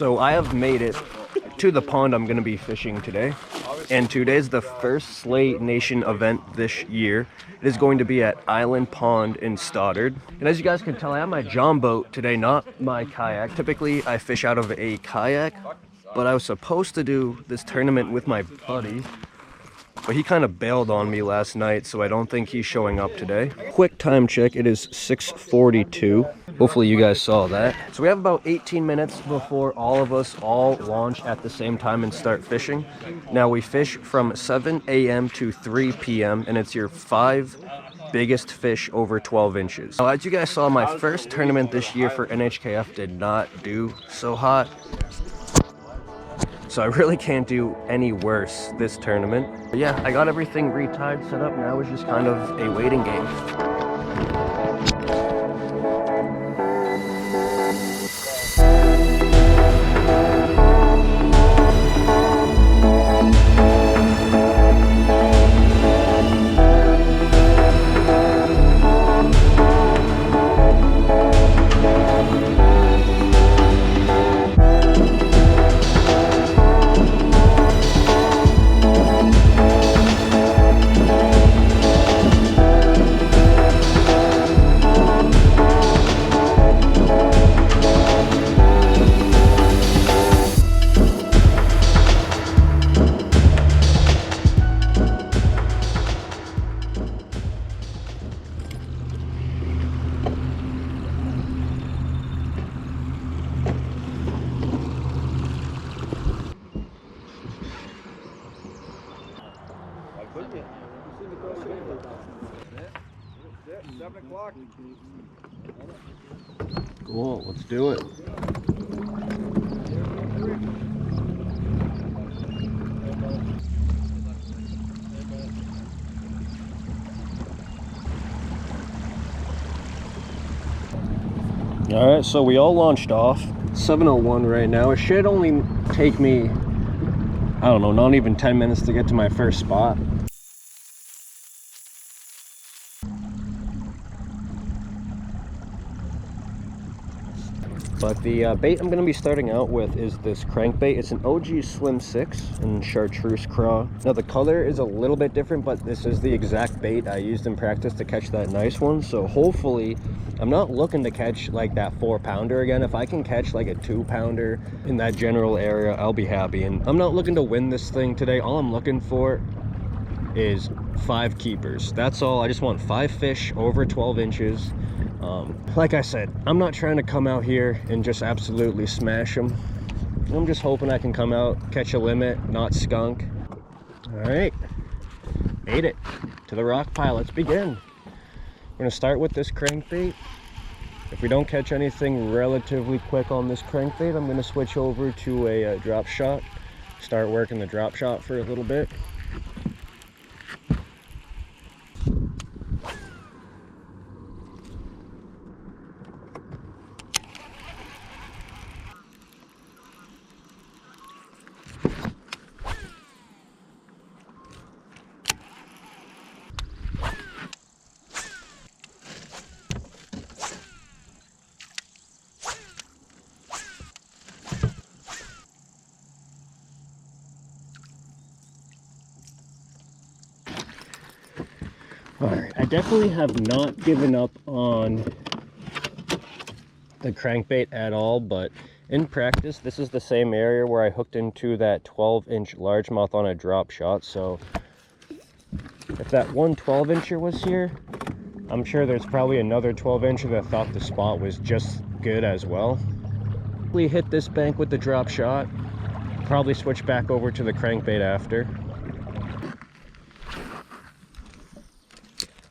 So I have made it to the pond I'm going to be fishing today. And today's the first Slate Nation event this year. It is going to be at Island Pond in Stoddard. And as you guys can tell, I have my John boat today, not my kayak. Typically, I fish out of a kayak, but I was supposed to do this tournament with my buddy. But he kind of bailed on me last night, so I don't think he's showing up today. Quick time check, it is 6:42. Hopefully you guys saw that. So we have about 18 minutes before all of us all launch at the same time and start fishing. Now we fish from 7 a.m. to 3 p.m. and it's your 5 biggest fish over 12 inches. Now, as you guys saw, my first tournament this year for NHKF did not do so hot. So I really can't do any worse this tournament. But yeah, I got everything retied, set up. Now it's just kind of a waiting game. Cool, let's do it. All right, so we all launched off. 7:01 right now. It should only take me, I don't know, not even 10 minutes to get to my first spot. But the bait I'm going to be starting out with is this crankbait. It's an OG Swim 6 in chartreuse craw. Now the color is a little bit different, but this is the exact bait I used in practice to catch that nice one. So hopefully, I'm not looking to catch like that 4-pounder again. If I can catch like a 2-pounder in that general area, I'll be happy. And I'm not looking to win this thing today. All I'm looking for is 5 keepers. That's all. I just want 5 fish over 12 inches. Like I said, I'm not trying to come out here and just absolutely smash them. I'm just hoping I can come out, catch a limit, not skunk. All right, made it to the rock pile. Let's begin. We're gonna start with this crankbait. If we don't catch anything relatively quick on this crankbait, I'm gonna switch over to a drop shot, start working the drop shot for a little bit. Alright, I definitely have not given up on the crankbait at all, but in practice, this is the same area where I hooked into that 12-inch largemouth on a drop shot. So if that one 12-incher was here, I'm sure there's probably another 12-incher that thought the spot was just good as well. We hit this bank with the drop shot, probably switch back over to the crankbait after.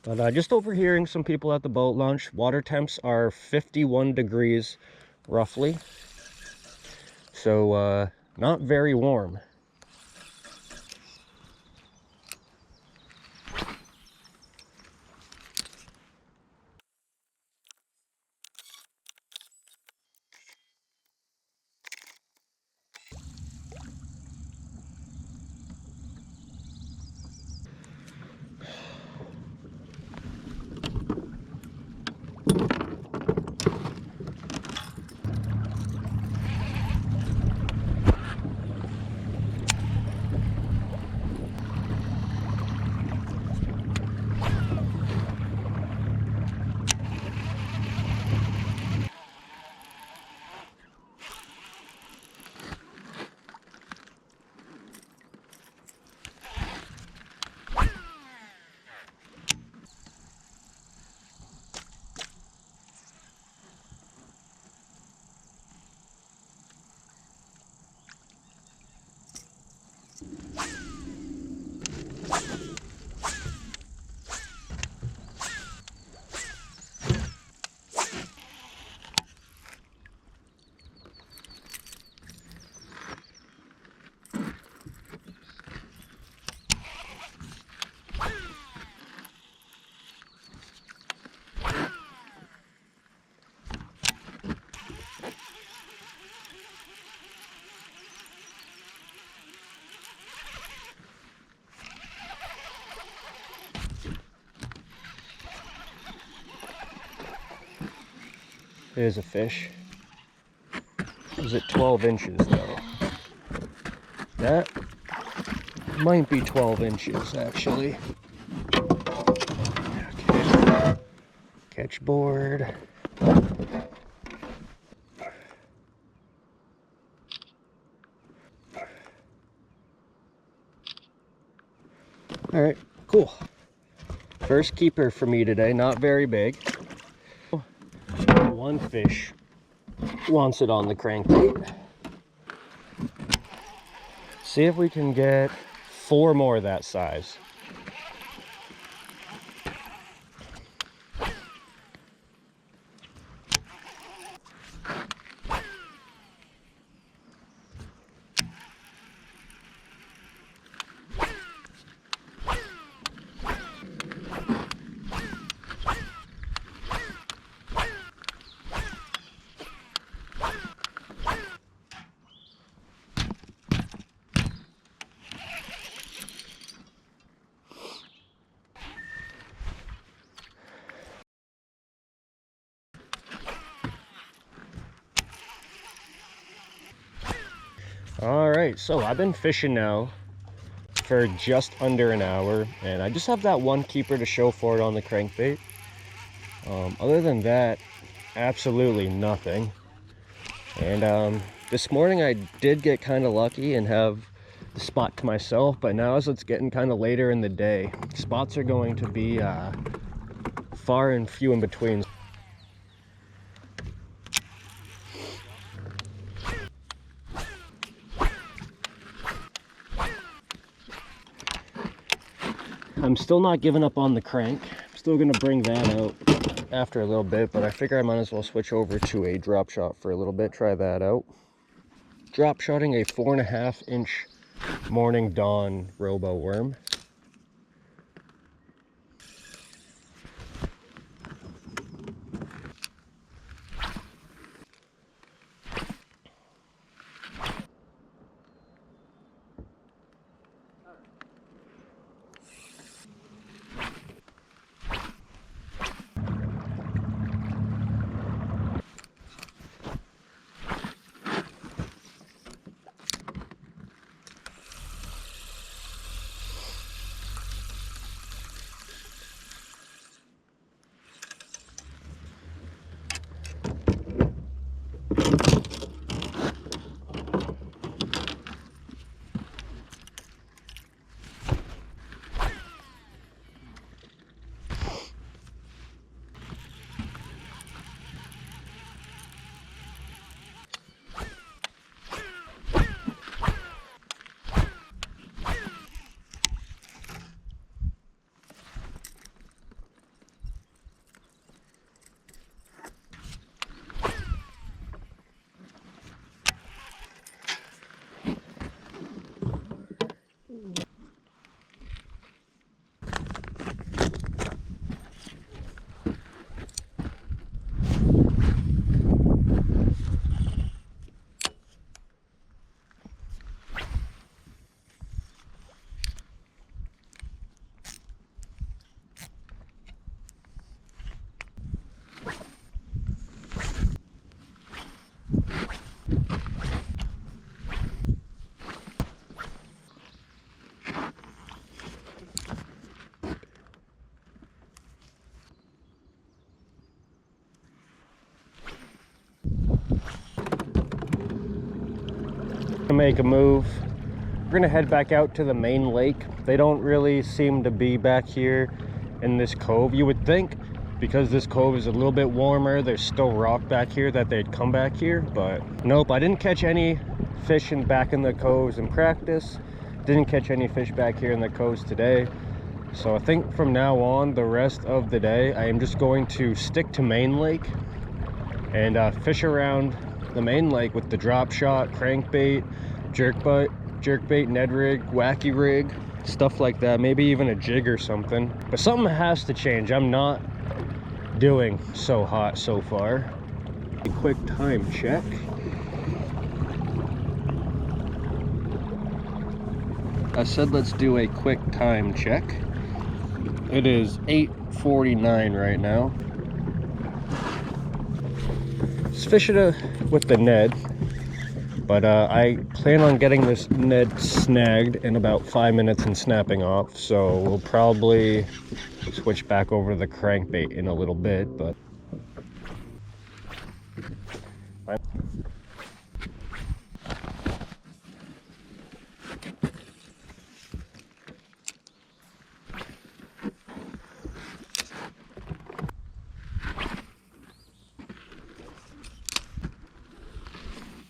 But just overhearing some people at the boat launch, water temps are 51 degrees roughly. So not very warm. It is a fish. Is it 12 inches though? That might be 12 inches actually. Okay. Catch board. All right, cool. First keeper for me today, not very big. One fish wants it on the crankbait. See if we can get 4 more that size. All right, so I've been fishing now for just under an hour, and I just have that one keeper to show for it on the crankbait. Other than that, absolutely nothing. And this morning I did get kind of lucky and have the spot to myself, but now as it's getting kind of later in the day, spots are going to be far and few in between. I'm still not giving up on the crank. I'm still gonna bring that out after a little bit, but I figure I might as well switch over to a drop shot for a little bit, try that out. Drop shotting a 4.5 inch Morning Dawn robo worm. Make a move. We're gonna head back out to the main lake. They don't really seem to be back here in this cove. You would think because this cove is a little bit warmer, there's still rock back here, that they'd come back here, but nope. I didn't catch any fish back in the coves in practice. Didn't catch any fish back here in the coves today. So I think from now on, the rest of the day, I am just going to stick to main lake and fish around the main lake with the drop shot, crankbait, jerkbait, Ned rig, wacky rig, stuff like that. Maybe even a jig or something. But something has to change. I'm not doing so hot so far. A quick time check. I said let's do a quick time check. It is 8:49 right now. Let's fish it with the Ned. But I plan on getting this Ned snagged in about 5 minutes and snapping off. So we'll probably switch back over to the crankbait in a little bit, but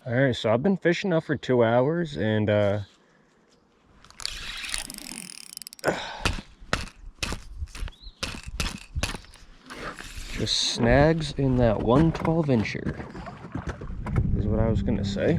all right, so I've been fishing now for 2 hours, and just snags in that 112-incher is what I was gonna say.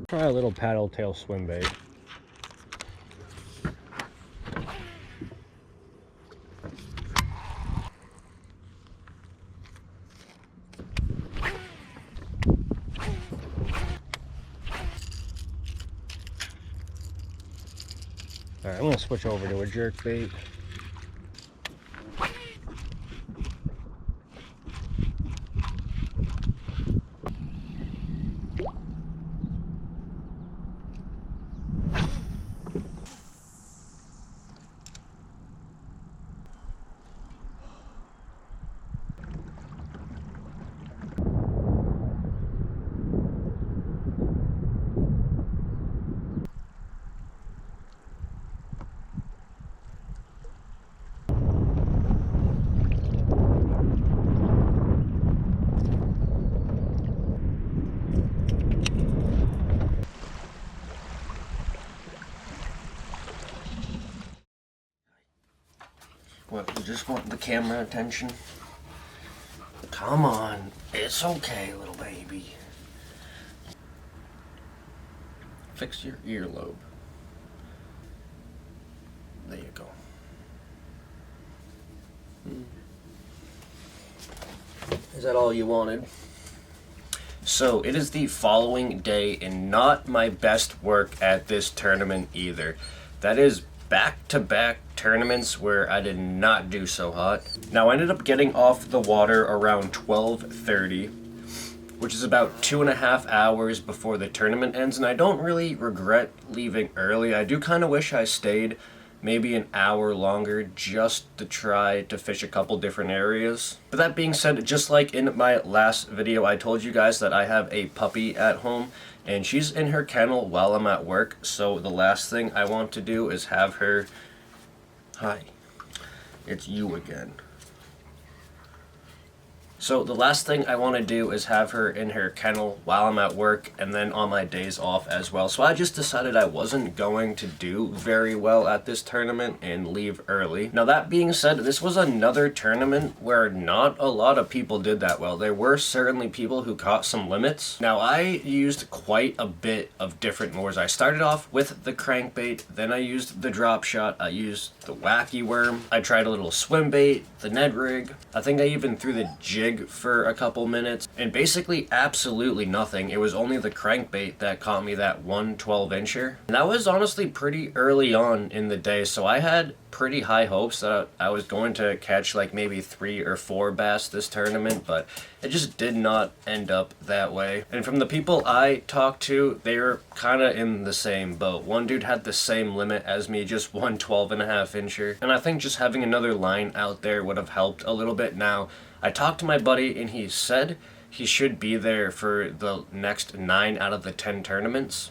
Try a little paddle tail swim bait. Alright, I'm gonna switch over to a jerk bait. What, you just want the camera attention? Come on, it's okay, little baby. Fix your earlobe. There you go. Is that all you wanted? So, it is the following day, and not my best work at this tournament either. That is back-to-back tournaments where I did not do so hot. Now, I ended up getting off the water around 12:30, which is about 2.5 hours before the tournament ends, and I don't really regret leaving early. I do kind of wish I stayed maybe an hour longer just to try to fish a couple different areas. But that being said, just like in my last video, I told you guys that I have a puppy at home, and she's in her kennel while I'm at work, so the last thing I want to do is have her... Hi, it's you again. So the last thing I want to do is have her in her kennel while I'm at work and then on my days off as well. So I just decided I wasn't going to do very well at this tournament and leave early. Now that being said, this was another tournament where not a lot of people did that well. There were certainly people who caught some limits. Now I used quite a bit of different lures. I started off with the crankbait, then I used the drop shot, I used the wacky worm, I tried a little swim bait, the Ned rig, I think I even threw the jig for a couple minutes, and basically absolutely nothing. It was only the crankbait that caught me that 112-incher. And that was honestly pretty early on in the day, so I had pretty high hopes that I was going to catch like maybe 3 or 4 bass this tournament, but it just did not end up that way. And from the people I talked to, they were kind of in the same boat. One dude had the same limit as me, just 112.5-incher, and I think just having another line out there would have helped a little bit. Now, I talked to my buddy and he said he should be there for the next 9 out of the 10 tournaments.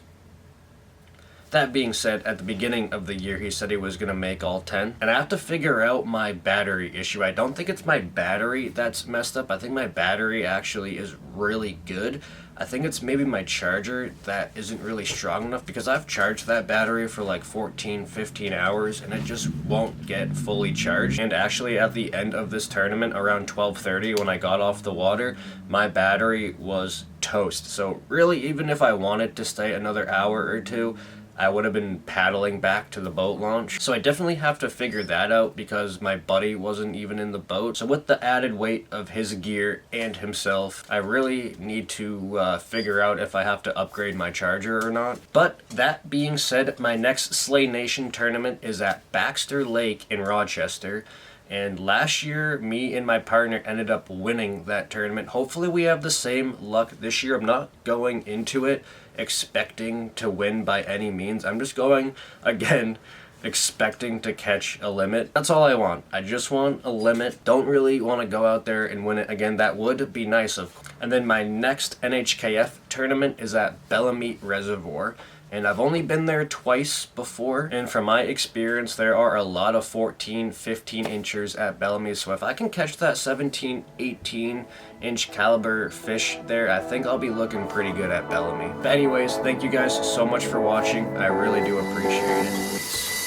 That being said, at the beginning of the year, he said he was going to make all 10. And I have to figure out my battery issue. I don't think it's my battery that's messed up. I think my battery actually is really good. I think it's maybe my charger that isn't really strong enough, because I've charged that battery for like 14, 15 hours and it just won't get fully charged. And actually at the end of this tournament around 12:30 when I got off the water, my battery was toast. So really, even if I wanted to stay another hour or two, I would have been paddling back to the boat launch. So I definitely have to figure that out because my buddy wasn't even in the boat. So with the added weight of his gear and himself, I really need to figure out if I have to upgrade my charger or not. But that being said, my next Slay Nation tournament is at Baxter Lake in Rochester. And last year, me and my partner ended up winning that tournament. Hopefully we have the same luck this year. I'm not going into it expecting to win by any means. I'm just going, again, expecting to catch a limit. That's all I want. I just want a limit. Don't really want to go out there and win it again. That would be nice of. And then my next NHKF tournament is at Bellamete Reservoir. And I've only been there twice before, and from my experience, there are a lot of 14, 15 inchers at Bellamete, so if I can catch that 17, 18 inch caliber fish there, I think I'll be looking pretty good at Bellamete. But anyways, thank you guys so much for watching. I really do appreciate it. Peace.